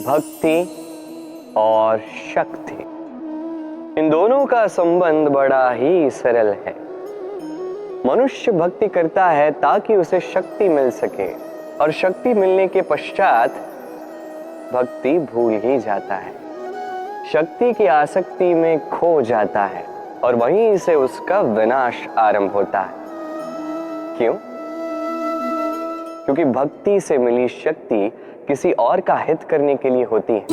भक्ति और शक्ति, इन दोनों का संबंध बड़ा ही सरल है। मनुष्य भक्ति करता है ताकि उसे शक्ति मिल सके, और शक्ति मिलने के पश्चात भक्ति भूल ही जाता है, शक्ति की आसक्ति में खो जाता है, और वहीं से उसका विनाश आरंभ होता है। क्यों? क्योंकि भक्ति से मिली शक्ति किसी और का हित करने के लिए होती है,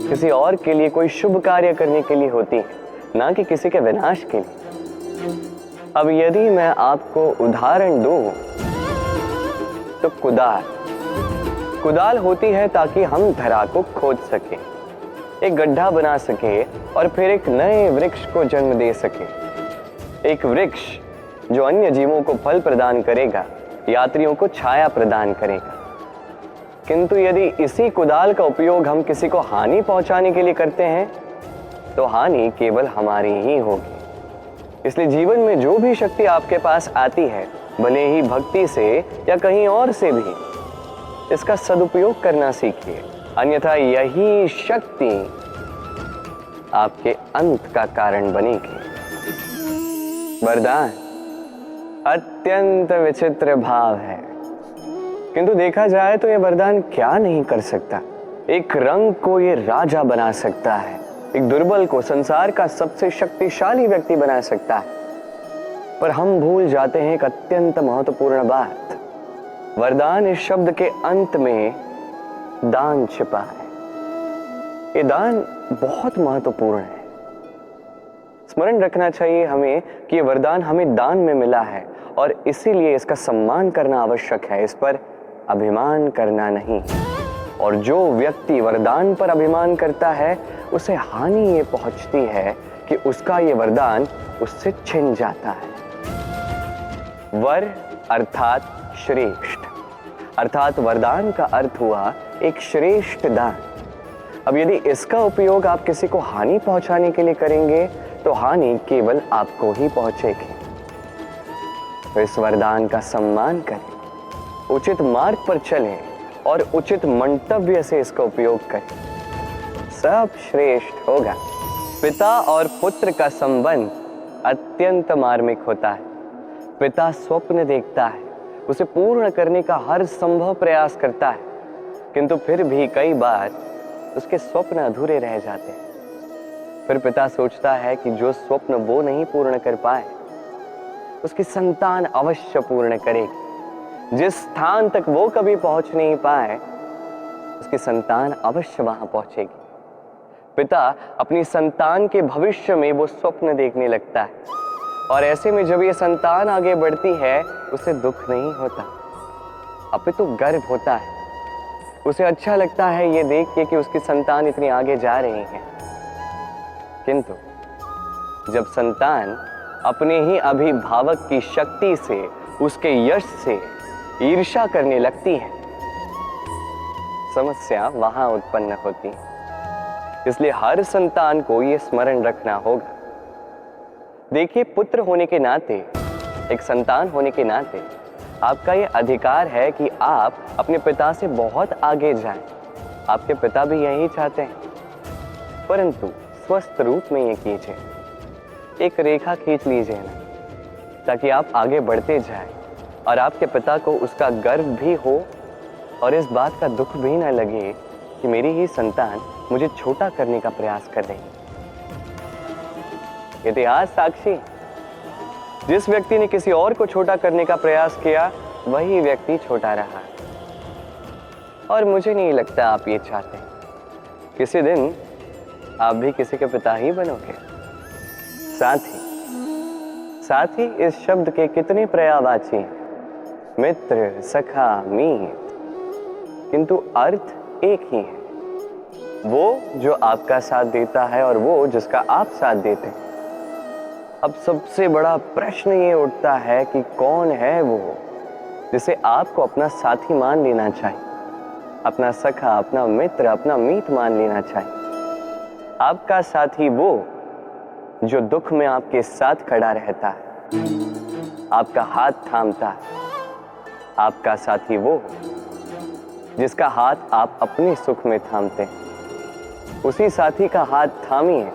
किसी और के लिए कोई शुभ कार्य करने के लिए होती है, ना कि किसी के विनाश के लिए। अब यदि मैं आपको उदाहरण दूं तो कुदाल होती है ताकि हम धरा को खोद सके, एक गड्ढा बना सके और फिर एक नए वृक्ष को जन्म दे सके। एक वृक्ष जो अन्य जीवों को फल प्रदान करेगा, यात्रियों को छाया प्रदान करेगा। किंतु यदि इसी कुदाल का उपयोग हम किसी को हानि पहुंचाने के लिए करते हैं तो हानि केवल हमारी ही होगी। इसलिए जीवन में जो भी शक्ति आपके पास आती है, भले ही भक्ति से या कहीं और से भी, इसका सदुपयोग करना सीखिए, अन्यथा यही शक्ति आपके अंत का कारण बनेगी। वरदान अत्यंत विचित्र भाव है, किंतु देखा जाए तो यह वरदान क्या नहीं कर सकता। एक रंग को यह राजा बना सकता है, एक दुर्बल को संसार का सबसे शक्तिशाली व्यक्ति बना सकता है। पर हम भूल जाते हैं एक अत्यंत महत्वपूर्ण बात। वरदान इस शब्द के अंत में दान छिपा है। ये दान बहुत महत्वपूर्ण है। स्मरण रखना चाहिए हमें कि ये वरदान हमें दान में मिला है, और इसीलिए इसका सम्मान करना आवश्यक है, इस पर अभिमान करना नहीं। और जो व्यक्ति वरदान पर अभिमान करता है उसे हानि ये पहुंचती है कि उसका ये वरदान उससे छिन जाता है। वर अर्थात श्रेष्ठ, अर्थात वरदान का अर्थ हुआ एक श्रेष्ठ दान। अब यदि इसका उपयोग आप किसी को हानि पहुंचाने के लिए करेंगे तो हानि केवल आपको ही पहुंचेगी। तो इस वरदान का सम्मान करें, उचित मार्ग पर चलें और उचित मंतव्य से इसका उपयोग करें, सब श्रेष्ठ होगा। पिता और पुत्र का संबंध अत्यंत मार्मिक होता है। पिता स्वप्न देखता है, उसे पूर्ण करने का हर संभव प्रयास करता है, किंतु फिर भी कई बार उसके स्वप्न अधूरे रह जाते हैं। फिर पिता सोचता है कि जो स्वप्न वो नहीं पूर्ण कर पाए उसकी संतान अवश्य पूर्ण करेगी। जिस स्थान तक वो कभी पहुंच नहीं पाए उसकी संतान अवश्य वहां पहुंचेगी। पिता अपनी संतान के भविष्य में वो स्वप्न देखने लगता है, और ऐसे में जब ये संतान आगे बढ़ती है उसे दुख नहीं होता, अपितु गर्व होता है। उसे अच्छा लगता है ये देख के कि उसकी संतान इतनी आगे जा रही है। किंतु जब संतान अपने ही अभिभावक की शक्ति से, उसके यश से ईर्ष्या करने लगती है, समस्या वहां उत्पन्न होती है। इसलिए हर संतान को यह स्मरण रखना होगा। देखिए, पुत्र होने के नाते, एक संतान होने के नाते आपका यह अधिकार है कि आप अपने पिता से बहुत आगे जाएं। आपके पिता भी यही चाहते हैं, परंतु स्वस्थ रूप में ये कीजिए। एक रेखा खींच लीजिए ना, ताकि आप आगे बढ़ते जाएं और आपके पिता को उसका गर्व भी हो और इस बात का दुख भी ना लगे कि मेरी ही संतान मुझे छोटा करने का प्रयास कर रही है। इतिहास साक्षी, जिस व्यक्ति ने किसी और को छोटा करने का प्रयास किया वही व्यक्ति छोटा रहा। और मुझे नहीं लगता आप ये चाहते हैं। किसी दिन आप भी किसी के पिता ही बनोगे। साथ ही इस शब्द के कितने पर्यायवाची हैं, मित्र, सखा, मीत, किंतु अर्थ एक ही है। वो जो आपका साथ देता है और वो जिसका आप साथ देते हैं। अब सबसे बड़ा प्रश्न ये उठता है कि कौन है वो जिसे आपको अपना साथी मान लेना चाहिए, अपना सखा, अपना मित्र, अपना मीत मान लेना चाहिए। आपका साथी वो जो दुख में आपके साथ खड़ा रहता है, आपका हाथ थामता है। आपका साथी वो जिसका हाथ आप अपने सुख में थामते हैं। उसी साथी का हाथ थामिए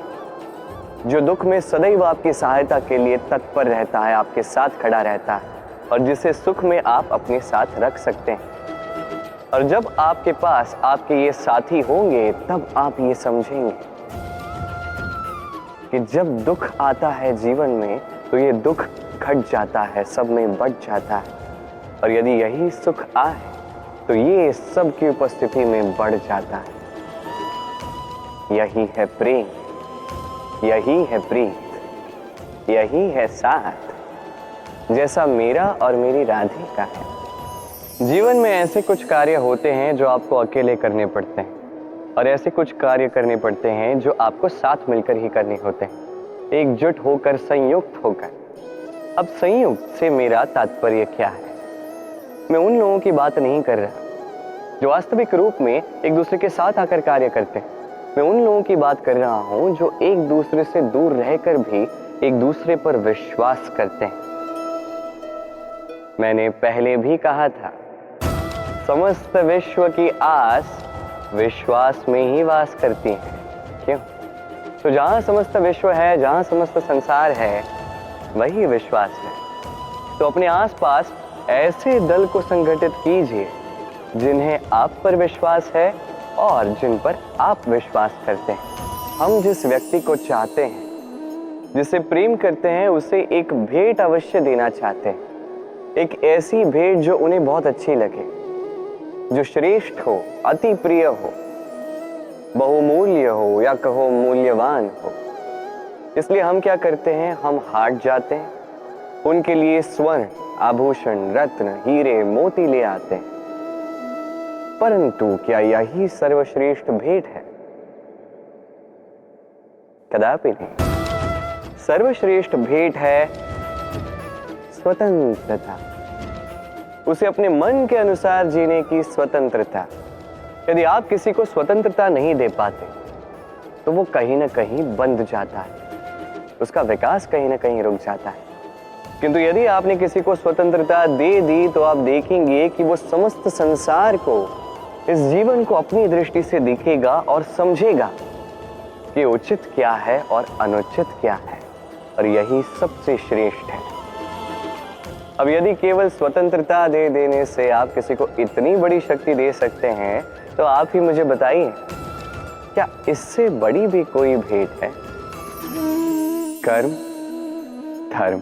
जो दुख में सदैव आपकी सहायता के लिए तत्पर रहता है, आपके साथ खड़ा रहता है, और जिसे सुख में आप अपने साथ रख सकते हैं। और जब आपके पास आपके ये साथी होंगे, तब आप ये समझेंगे कि जब दुख आता है जीवन में, तो ये दुख घट जाता है, सब में बढ़ जाता है, और यदि यही सुख आए तो ये सब की उपस्थिति में बढ़ जाता है। यही है प्रेम, यही है प्रीत, यही है साथ, जैसा मेरा और मेरी राधे का है। जीवन में ऐसे कुछ कार्य होते हैं जो आपको अकेले करने पड़ते हैं, और ऐसे कुछ कार्य करने पड़ते हैं जो आपको साथ मिलकर ही करने होते हैं, एकजुट होकर, संयुक्त होकर। अब संयुक्त से मेरा तात्पर्य क्या है? मैं उन लोगों की बात नहीं कर रहा जो वास्तविक रूप में एक दूसरे के साथ आकर कार्य करते हैं। मैं उन लोगों की बात कर रहा हूं जो एक दूसरे से दूर रहकर भी एक दूसरे पर विश्वास करते हैं। मैंने पहले भी कहा था, समस्त विश्व की आस विश्वास में ही वास करती है। क्यों? तो जहां समस्त विश्व है, जहां समस्त संसार है, वही विश्वास है। तो अपने आसपास ऐसे दल को संगठित कीजिए जिन्हें आप पर विश्वास है और जिन पर आप विश्वास करते हैं। हम जिस व्यक्ति को चाहते हैं, जिसे प्रेम करते हैं, उसे एक भेंट अवश्य देना चाहते हैं। एक ऐसी भेंट जो उन्हें बहुत अच्छी लगे, जो श्रेष्ठ हो, अति प्रिय हो, बहुमूल्य हो, या कहो मूल्यवान हो। इसलिए हम क्या करते हैं? हम हाट जाते हैं, उनके लिए स्वर्ण, आभूषण, रत्न, हीरे, मोती ले आते हैं। परंतु क्या यही सर्वश्रेष्ठ भेंट है? कदापि नहीं। सर्वश्रेष्ठ भेंट है स्वतंत्रता, उसे अपने मन के अनुसार जीने की स्वतंत्रता। यदि आप किसी को स्वतंत्रता नहीं दे पाते तो वो कहीं ना कहीं बंध जाता है, उसका विकास कहीं ना कहीं रुक जाता है। किंतु यदि आपने किसी को स्वतंत्रता दे दी तो आप देखेंगे कि वो समस्त संसार को, इस जीवन को अपनी दृष्टि से देखेगा और समझेगा कि उचित क्या है और अनुचित क्या है, और यही सबसे श्रेष्ठ है। अब यदि केवल स्वतंत्रता दे देने से आप किसी को इतनी बड़ी शक्ति दे सकते हैं, तो आप ही मुझे बताइए, क्या इससे बड़ी भी कोई भेंट है? कर्म, धर्म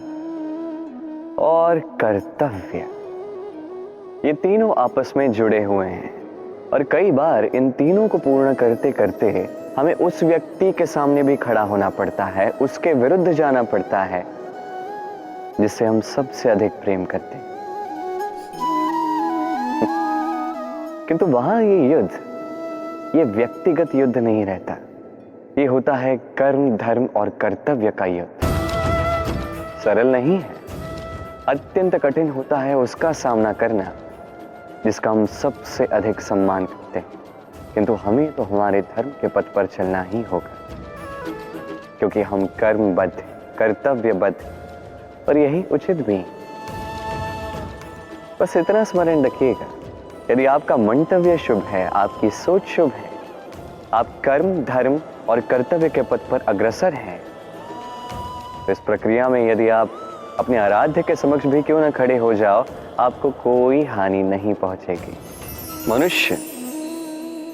और कर्तव्य, ये तीनों आपस में जुड़े हुए हैं, और कई बार इन तीनों को पूर्ण करते करते हमें उस व्यक्ति के सामने भी खड़ा होना पड़ता है, उसके विरुद्ध जाना पड़ता है जिससे हम सबसे अधिक प्रेम करते हैं। किंतु वहां ये युद्ध, ये व्यक्तिगत युद्ध नहीं रहता, ये होता है कर्म, धर्म और कर्तव्य का युद्ध। सरल नहीं है, अत्यंत कठिन होता है उसका सामना करना जिसका हम सबसे अधिक सम्मान करते हैं। किंतु हमें तो हमारे धर्म के पथ पर चलना ही होगा, क्योंकि हम कर्मबद्ध, कर्तव्यबद्ध, और यही उचित भी। बस इतना स्मरण रखिएगा, यदि आपका मंतव्य शुभ है, आपकी सोच शुभ है, आप कर्म, धर्म और कर्तव्य के पथ पर अग्रसर हैं, तो इस प्रक्रिया में यदि आप अपने आराध्य के समक्ष भी क्यों न खड़े हो जाओ, आपको कोई हानि नहीं पहुंचेगी। मनुष्य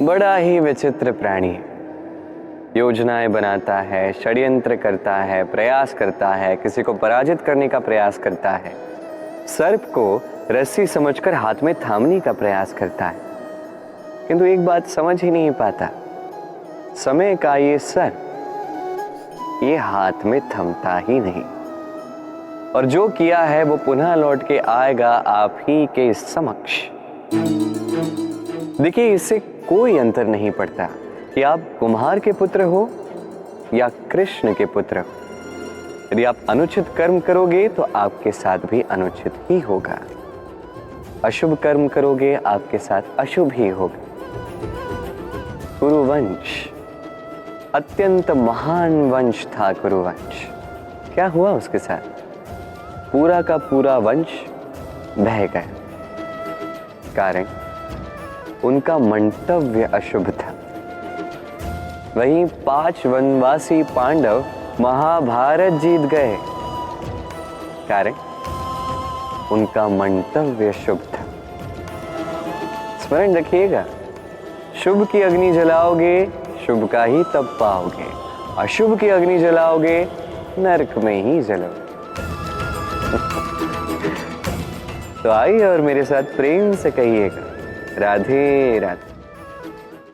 बड़ा ही विचित्र प्राणी है। योजनाएं बनाता है, षड्यंत्र करता है, प्रयास करता है, किसी को पराजित करने का प्रयास करता है, सर्प को रस्सी समझकर हाथ में थामने का प्रयास करता है। किंतु एक बात समझ ही नहीं पाता, समय का ये सर्प ये हाथ में थमता ही नहीं, और जो किया है वो पुनः लौट के आएगा आप ही के समक्ष। देखिए, इससे कोई अंतर नहीं पड़ता कि आप कुम्हार के पुत्र हो या कृष्ण के पुत्र हो। यदि आप अनुचित कर्म करोगे तो आपके साथ भी अनुचित ही होगा, अशुभ कर्म करोगे आपके साथ अशुभ ही होगा। कुरुवंश अत्यंत महान वंश था। कुरुवंश, क्या हुआ उसके साथ? पूरा का पूरा वंश बह गया। कारण उनका मंतव्य अशुभ था। वहीं 5 वनवासी पांडव महाभारत जीत गए। कारण उनका मंतव्य शुभ था। स्मरण रखिएगा, शुभ की अग्नि जलाओगे शुभ का ही तप पाओगे, अशुभ की अग्नि जलाओगे नरक में ही जलोगे। तो आइए और मेरे साथ प्रेम से कहिएगा, राधे राधे।